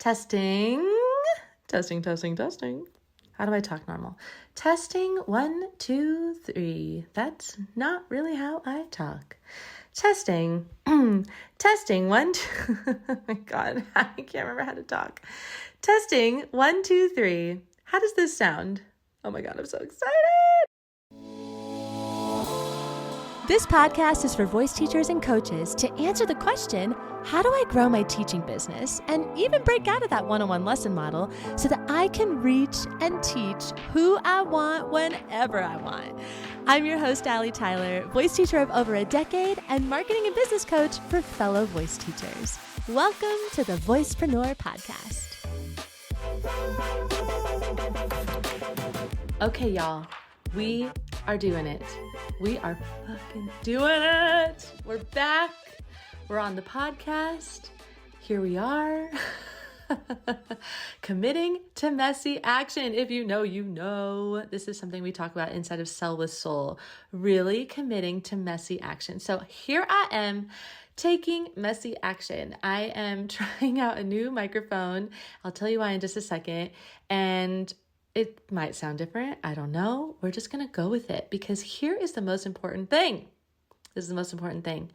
Testing. How do I talk normal? Testing, 1, 2, 3. That's not really how I talk. Testing. Testing, 1, 2. Oh my God, I can't remember how to talk. Testing, 1, 2, 3. How does this sound? Oh my God, I'm so excited. This podcast is for voice teachers and coaches to answer the question, how do I grow my teaching business and even break out of that one-on-one lesson model so that I can reach and teach who I want whenever I want? I'm your host, Allie Tyler, voice teacher of over a decade and marketing and business coach for fellow voice teachers. Welcome to the Voicepreneur podcast. Okay, y'all, we are doing it. We are fucking doing it. We're back. We're on the podcast. Here we are. Committing to messy action. If you know, you know. This is something we talk about inside of Sell with Soul. Really committing to messy action. So here I am taking messy action. I am trying out a new microphone. I'll tell you why in just a second. And it might sound different. I don't know. We're just going to go with it because here is the most important thing. This is the most important thing.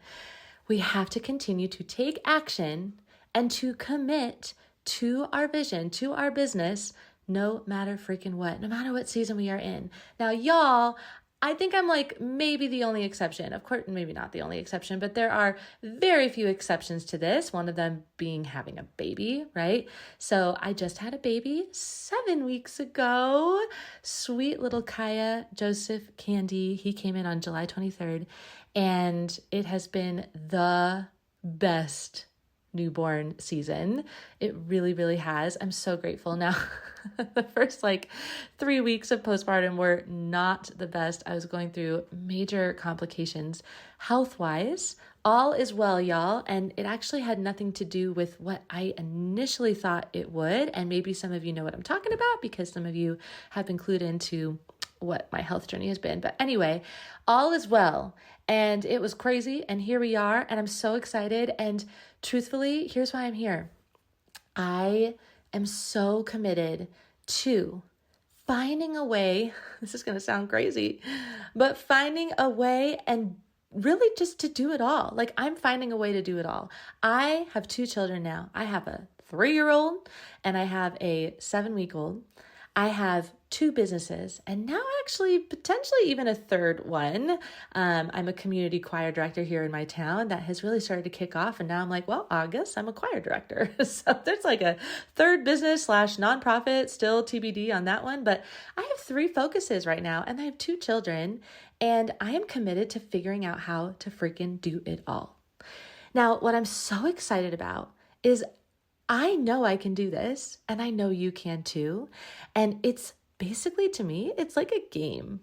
We have to continue to take action and to commit to our vision, to our business, no matter freaking what, no matter what season we are in. Now, y'all, I think I'm like maybe the only exception. Of course, maybe not the only exception, but there are very few exceptions to this. One of them being having a baby, right? So I just had a baby 7 weeks ago. Sweet little Kaya Joseph Candy. He came in on July 23rd, and it has been the best newborn season. It really, really has. I'm so grateful now. The first 3 weeks of postpartum were not the best. I was going through major complications health-wise. All is well, y'all. And it actually had nothing to do with what I initially thought it would. And maybe some of you know what I'm talking about because some of you have been clued into what my health journey has been. But anyway, all is well. And it was crazy. And here we are. And I'm so excited. And truthfully, here's why I'm here. I am so committed to finding a way. This is going to sound crazy, but finding a way and really just to do it all. I'm finding a way to do it all. I have 2 children now. I have a 3-year-old and I have a 7-week-old. I have 2 businesses and now actually potentially even a 3rd one. I'm a community choir director here in my town that has really started to kick off. And now I'm like, well, August, I'm a choir director. So there's a 3rd business / nonprofit, still TBD on that one. But I have 3 focuses right now and I have 2 children and I am committed to figuring out how to freaking do it all. Now, what I'm so excited about is I know I can do this and I know you can too. And it's basically, to me, it's like a game.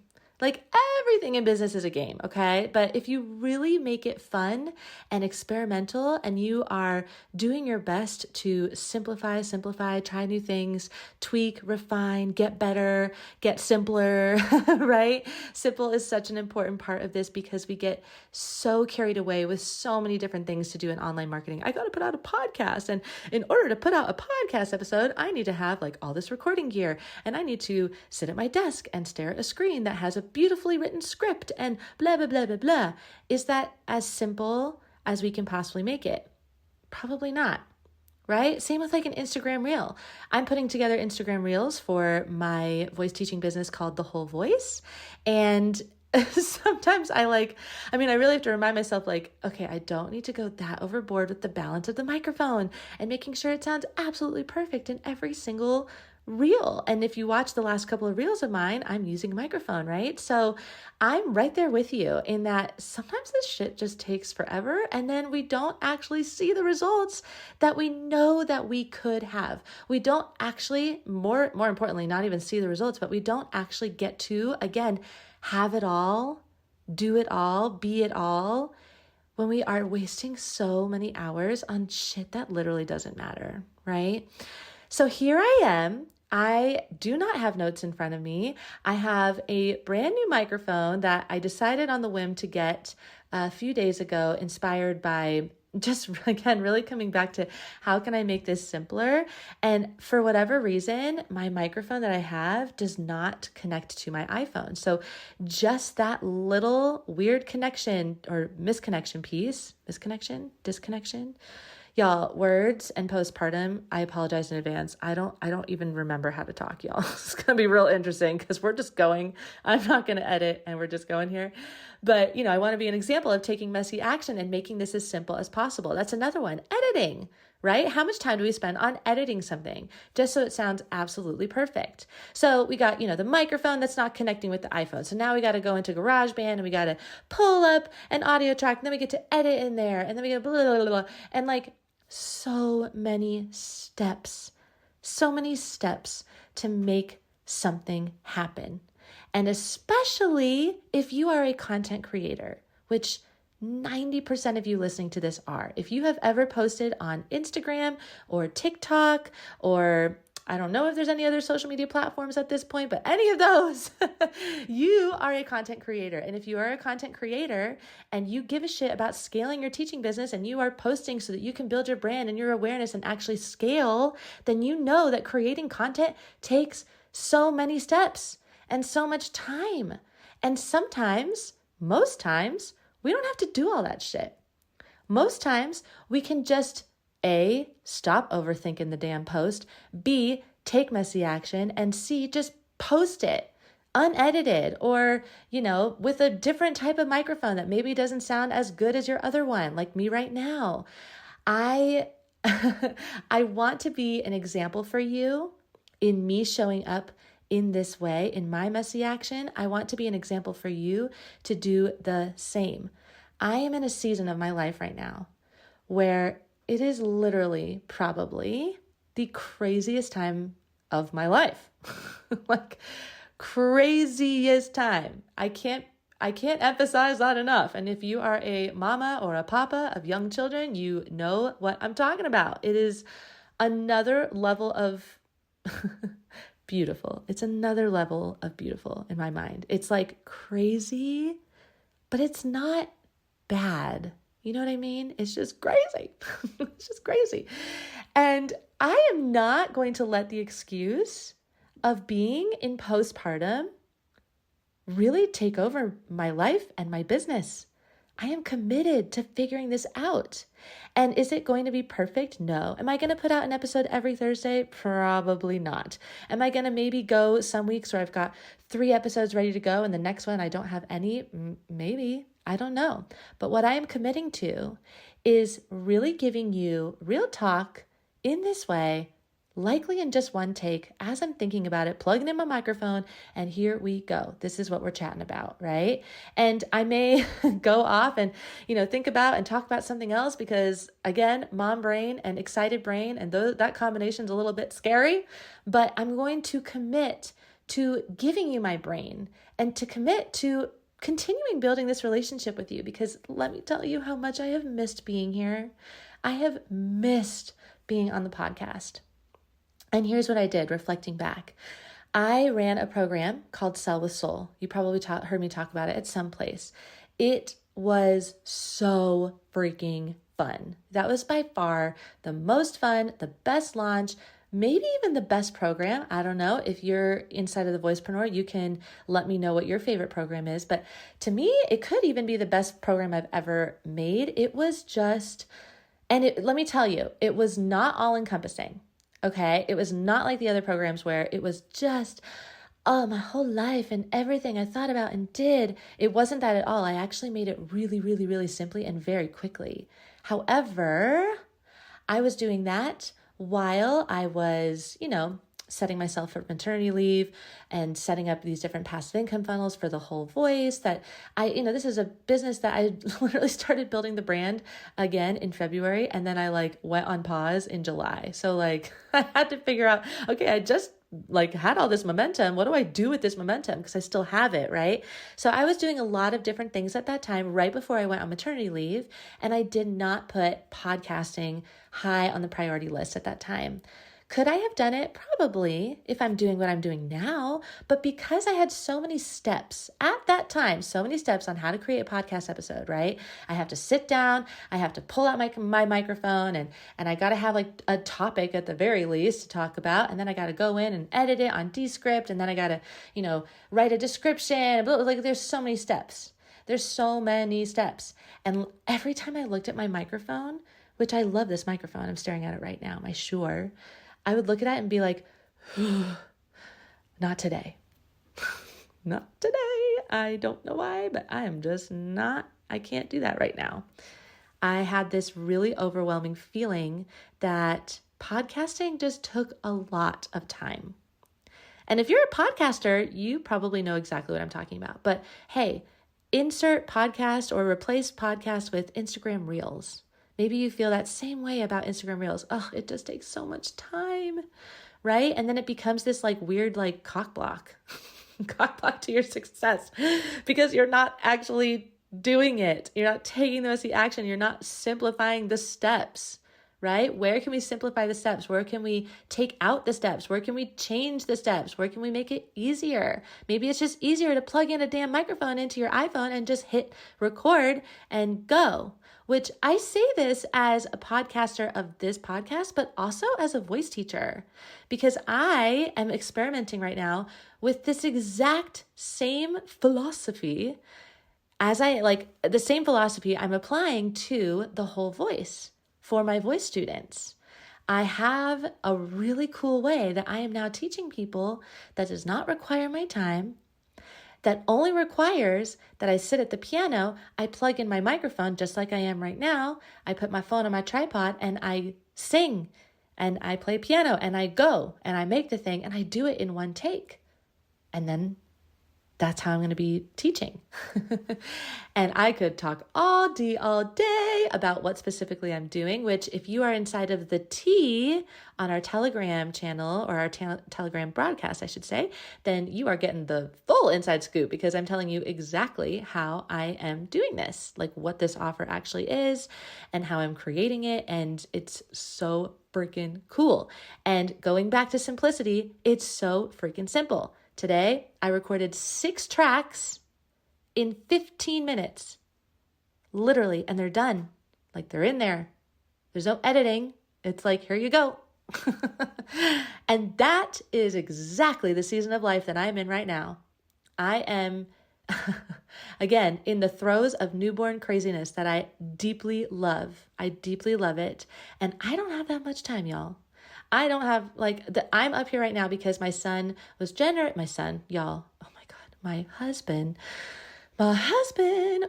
Everything in business is a game, okay? But if you really make it fun and experimental and you are doing your best to simplify, try new things, tweak, refine, get better, get simpler, right? Simple is such an important part of this because we get so carried away with so many different things to do in online marketing. I got to put out a podcast. And in order to put out a podcast episode, I need to have all this recording gear and I need to sit at my desk and stare at a screen that has a beautifully written script and blah, blah, blah, blah, blah. Is that as simple as we can possibly make it? Probably not, right? Same with an Instagram reel. I'm putting together Instagram reels for my voice teaching business called The Whole Voice. And sometimes I really have to remind myself okay, I don't need to go that overboard with the balance of the microphone and making sure it sounds absolutely perfect in every single reel. And if you watch the last couple of reels of mine, I'm using a microphone, right? So I'm right there with you in that sometimes this shit just takes forever and then we don't actually see the results that we know that we could have. We don't actually, more importantly, not even see the results, but we don't actually get to, again, have it all, do it all, be it all, when we are wasting so many hours on shit that literally doesn't matter, right? So here I am. I do not have notes in front of me. I have a brand new microphone that I decided on the whim to get a few days ago, inspired by just again, really coming back to how can I make this simpler? And for whatever reason, my microphone that I have does not connect to my iPhone. So just that little weird connection or disconnection. Y'all, words and postpartum, I apologize in advance. I don't even remember how to talk, y'all. It's going to be real interesting because we're just going. I'm not going to edit and we're just going here. But, I want to be an example of taking messy action and making this as simple as possible. That's another one. Editing, right? How much time do we spend on editing something just so it sounds absolutely perfect? So we got, the microphone that's not connecting with the iPhone. So now we got to go into GarageBand and we got to pull up an audio track. And then we get to edit in there and then we get blah, blah, blah, blah. And so many steps to make something happen. And especially if you are a content creator, which 90% of you listening to this are. If you have ever posted on Instagram or TikTok, or I don't know if there's any other social media platforms at this point, but any of those, you are a content creator. And if you are a content creator and you give a shit about scaling your teaching business and you are posting so that you can build your brand and your awareness and actually scale, then you know that creating content takes so many steps and so much time. And sometimes, most times, we don't have to do all that shit. Most times we can just A, stop overthinking the damn post, B, take messy action, and C, just post it unedited or, with a different type of microphone that maybe doesn't sound as good as your other one, like me right now. I want to be an example for you in me showing up in this way, in my messy action. I want to be an example for you to do the same. I am in a season of my life right now where it is literally probably the craziest time of my life. Craziest time. I can't emphasize that enough. And if you are a mama or a papa of young children, you know what I'm talking about. It is another level of beautiful. It's another level of beautiful in my mind. It's crazy, but it's not bad. You know what I mean? It's just crazy. It's just crazy. And I am not going to let the excuse of being in postpartum really take over my life and my business. I am committed to figuring this out. And is it going to be perfect? No. Am I going to put out an episode every Thursday? Probably not. Am I going to maybe go some weeks where I've got 3 episodes ready to go and the next one I don't have any? Maybe. I don't know. But what I am committing to is really giving you real talk in this way, likely in just one take, as I'm thinking about it, plugging in my microphone, and here we go. This is what we're chatting about, right? And I may go off and, think about and talk about something else because, again, mom brain and excited brain, and that combination is a little bit scary, but I'm going to commit to giving you my brain and to commit to continuing building this relationship with you, because let me tell you how much I have missed being here. I have missed being on the podcast. And here's what I did, reflecting back. I ran a program called Sell with Soul. You probably heard me talk about it at some place. It was so freaking fun. That was by far the most fun, the best launch, maybe even the best program. I don't know. If you're inside of the Voicepreneur, you can let me know what your favorite program is. But to me, it could even be the best program I've ever made. It was just, let me tell you, it was not all encompassing. Okay. It was not like the other programs where it was just, my whole life and everything I thought about and did. It wasn't that at all. I actually made it really, really, really simply and very quickly. However, I was doing that while I was, setting myself for maternity leave and setting up these different passive income funnels for the whole voice that this is a business that I literally started building the brand again in February. And then I went on pause in July. So I had to figure out, okay, I just had all this momentum. What do I do with this momentum? Because I still have it, right? So I was doing a lot of different things at that time, right before I went on maternity leave. And I did not put podcasting high on the priority list at that time. Could I have done it? Probably, if I'm doing what I'm doing now. But because I had so many steps at that that time, so many steps on how to create a podcast episode, right? I have to sit down, I have to pull out my microphone, and I got to have like a topic at the very least to talk about. And then I got to go in and edit it on Descript. And then I got to, write a description. Like there's so many steps. There's so many steps. And every time I looked at my microphone, which I love this microphone, I'm staring at it right now, my Shure, I would look at it and be like, not today. Not today. I don't know why, but I can't do that right now. I had this really overwhelming feeling that podcasting just took a lot of time. And if you're a podcaster, you probably know exactly what I'm talking about. But hey, insert podcast or replace podcast with Instagram Reels. Maybe you feel that same way about Instagram Reels. Oh, it just takes so much time, right? And then it becomes this like weird like cock block to your success because you're not actually doing it. You're not taking the messy action. You're not simplifying the steps, right? Where can we simplify the steps? Where can we take out the steps? Where can we change the steps? Where can we make it easier? Maybe it's just easier to plug in a damn microphone into your iPhone and just hit record and go. Which I say this as a podcaster of this podcast, but also as a voice teacher, because I am experimenting right now with this exact same philosophy the same philosophy I'm applying to the whole voice for my voice students. I have a really cool way that I am now teaching people that does not require my time, that only requires that I sit at the piano, I plug in my microphone just like I am right now, I put my phone on my tripod and I sing and I play piano and I go and I make the thing and I do it in one take. And then that's how I'm going to be teaching. And I could talk all day about what specifically I'm doing, which if you are inside of the T on our Telegram channel or our Telegram broadcast, I should say, then you are getting the full inside scoop because I'm telling you exactly how I am doing this, like what this offer actually is and how I'm creating it. And it's so freaking cool. And going back to simplicity, it's so freaking simple. Today, I recorded 6 tracks in 15 minutes, literally, and they're done. Like they're in there. There's no editing. It's like, here you go. And that is exactly the season of life that I'm in right now. I am, again, in the throes of newborn craziness that I deeply love. I deeply love it. And I don't have that much time, y'all. I don't have I'm up here right now because my son was y'all. Oh my God, my husband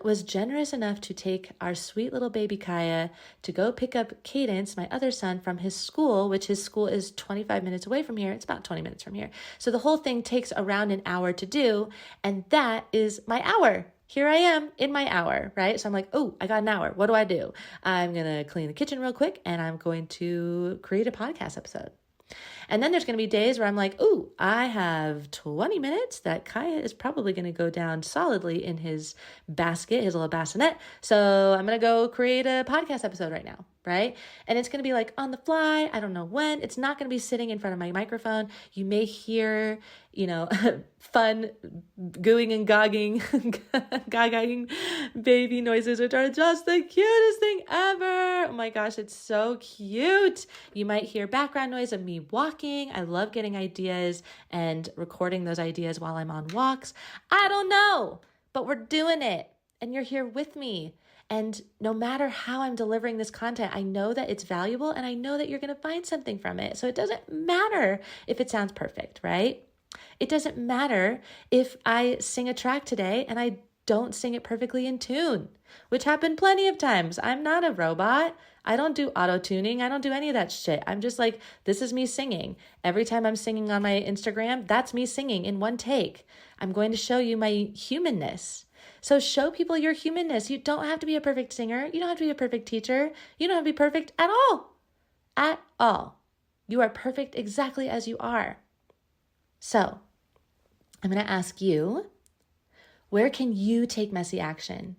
was generous enough to take our sweet little baby Kaya to go pick up Cadence, my other son, from his school, which his school is 25 minutes away from here. It's about 20 minutes from here. So the whole thing takes around an hour to do. And that is my hour. Here I am in my hour, right? So I'm like, oh, I got an hour. What do? I'm going to clean the kitchen real quick and I'm going to create a podcast episode. And then there's going to be days where I'm like, ooh, I have 20 minutes that Kaya is probably going to go down solidly in his basket, his little bassinet. So I'm going to go create a podcast episode right now, right? And it's going to be like on the fly. I don't know when. It's not going to be sitting in front of my microphone. You may hear, fun gooing and gagging baby noises, which are just the cutest thing ever. Oh my gosh, it's so cute. You might hear background noise of me walking. I love getting ideas and recording those ideas while I'm on walks. I don't know, but we're doing it. And you're here with me. And no matter how I'm delivering this content, I know that it's valuable and I know that you're going to find something from it. So it doesn't matter if it sounds perfect, right? It doesn't matter if I sing a track today and I don't sing it perfectly in tune, which happened plenty of times. I'm not a robot. I don't do auto-tuning. I don't do any of that shit. I'm just like, this is me singing. Every time I'm singing on my Instagram, that's me singing in one take. I'm going to show you my humanness. So show people your humanness. You don't have to be a perfect singer. You don't have to be a perfect teacher. You don't have to be perfect at all. At all. You are perfect exactly as you are. So I'm going to ask you, where can you take messy action?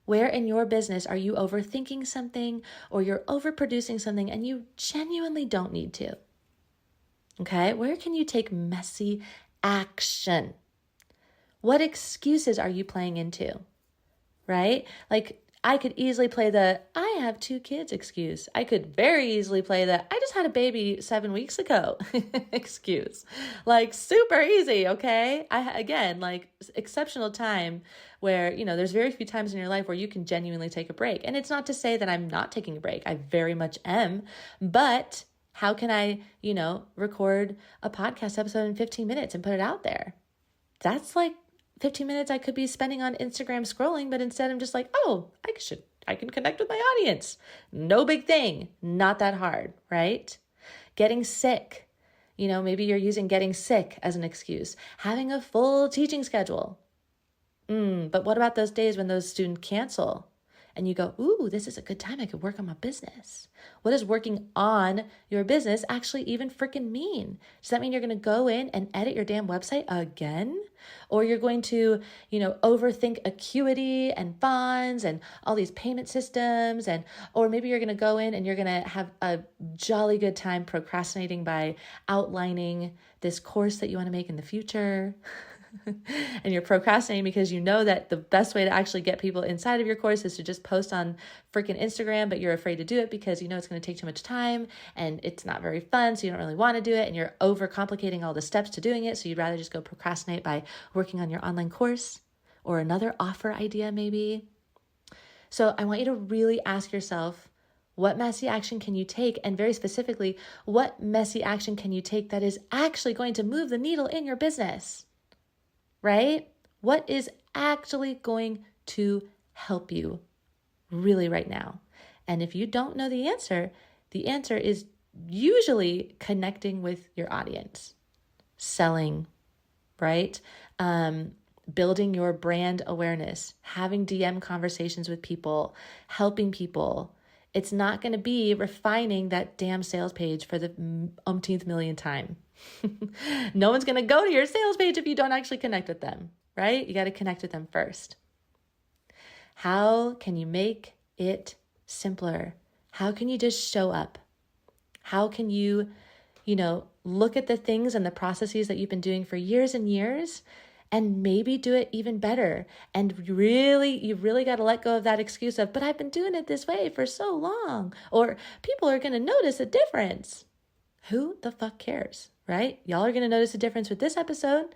Where in your business are you overthinking something or you're overproducing something and you genuinely don't need to? Okay, where can you take messy action? What excuses are you playing into, right? Like, I could easily play the I have 2 kids excuse. I could very easily play the I just had a baby 7 weeks ago excuse. Like, super easy, okay? Again, like, exceptional time where, there's very few times in your life where you can genuinely take a break. And it's not to say that I'm not taking a break. I very much am. But how can I, record a podcast episode in 15 minutes and put it out there? That's like 15 minutes I could be spending on Instagram scrolling, but instead I'm just like, oh, I can connect with my audience. No big thing. Not that hard, right? Getting sick. Maybe you're using getting sick as an excuse. Having a full teaching schedule. But what about those days when those students cancel? And you go, ooh, this is a good time. I could work on my business. What does working on your business actually even freaking mean? Does that mean you're going to go in and edit your damn website again? Or you're going to, overthink acuity and fonts and all these payment systems? Or maybe you're going to go in and you're going to have a jolly good time procrastinating by outlining this course that you want to make in the future. And you're procrastinating because you know that the best way to actually get people inside of your course is to just post on freaking Instagram, but you're afraid to do it because you know it's going to take too much time and it's not very fun, so you don't really want to do it, and you're overcomplicating all the steps to doing it, so you'd rather just go procrastinate by working on your online course or another offer idea maybe. So I want you to really ask yourself, what messy action can you take? And very specifically, what messy action can you take that is actually going to move the needle in your business? Right? What is actually going to help you really right now? And if you don't know the answer is usually connecting with your audience, selling, right? Building your brand awareness, having DM conversations with people, helping people. It's not going to be refining that damn sales page for the umpteenth million time. No one's going to go to your sales page if you don't actually connect with them, right? You got to connect with them first. How can you make it simpler? How can you just show up? How can you, look at the things and the processes that you've been doing for years and years and maybe do it even better? And you really got to let go of that excuse of, but I've been doing it this way for so long, or people are going to notice a difference. Who the fuck cares, right? Y'all are going to notice a difference with this episode.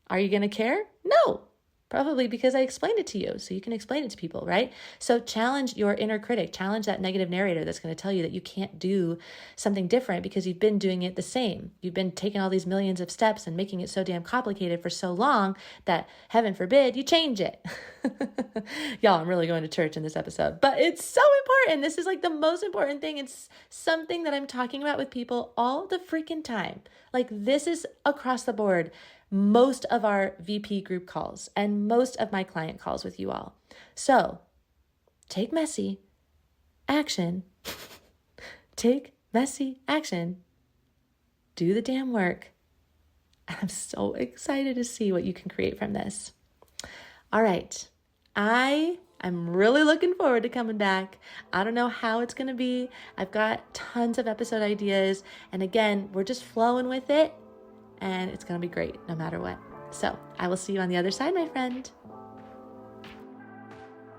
Are you going to care? No, probably because I explained it to you, so you can explain it to people, right? So challenge your inner critic, challenge that negative narrator that's going to tell you that you can't do something different because you've been doing it the same. You've been taking all these millions of steps and making it so damn complicated for so long that, heaven forbid, you change it. Y'all, I'm really going to church in this episode, but it's so important. This is like the most important thing. It's something that I'm talking about with people all the freaking time. Like, this is across the board. Most of our VP group calls and most of my client calls with you all. So take messy action. Take messy action. Do the damn work. I'm so excited to see what you can create from this. All right. I'm really looking forward to coming back. I don't know how it's going to be. I've got tons of episode ideas. And again, we're just flowing with it. And it's going to be great no matter what. So I will see you on the other side, my friend.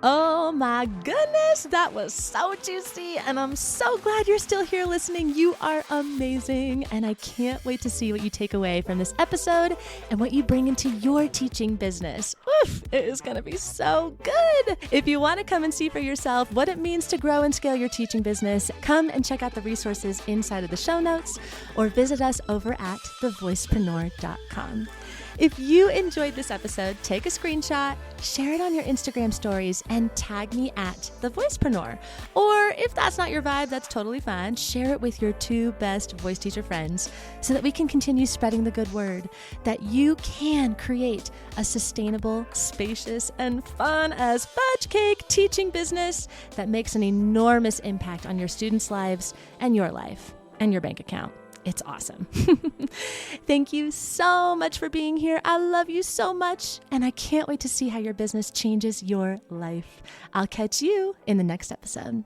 Oh my goodness, that was so juicy, and I'm so glad you're still here listening. You are amazing, and I can't wait to see what you take away from this episode and what you bring into your teaching business. Oof, it is going to be so good. If you want to come and see for yourself what it means to grow and scale your teaching business, come and check out the resources inside of the show notes or visit us over at thevoicepreneur.com. If you enjoyed this episode, take a screenshot, share it on your Instagram stories, and tag me at The Voicepreneur. Or if that's not your vibe, that's totally fine. Share it with your 2 best voice teacher friends so that we can continue spreading the good word that you can create a sustainable, spacious, and fun as fudge cake teaching business that makes an enormous impact on your students' lives and your life and your bank account. It's awesome. Thank you so much for being here. I love you so much, and I can't wait to see how your business changes your life. I'll catch you in the next episode.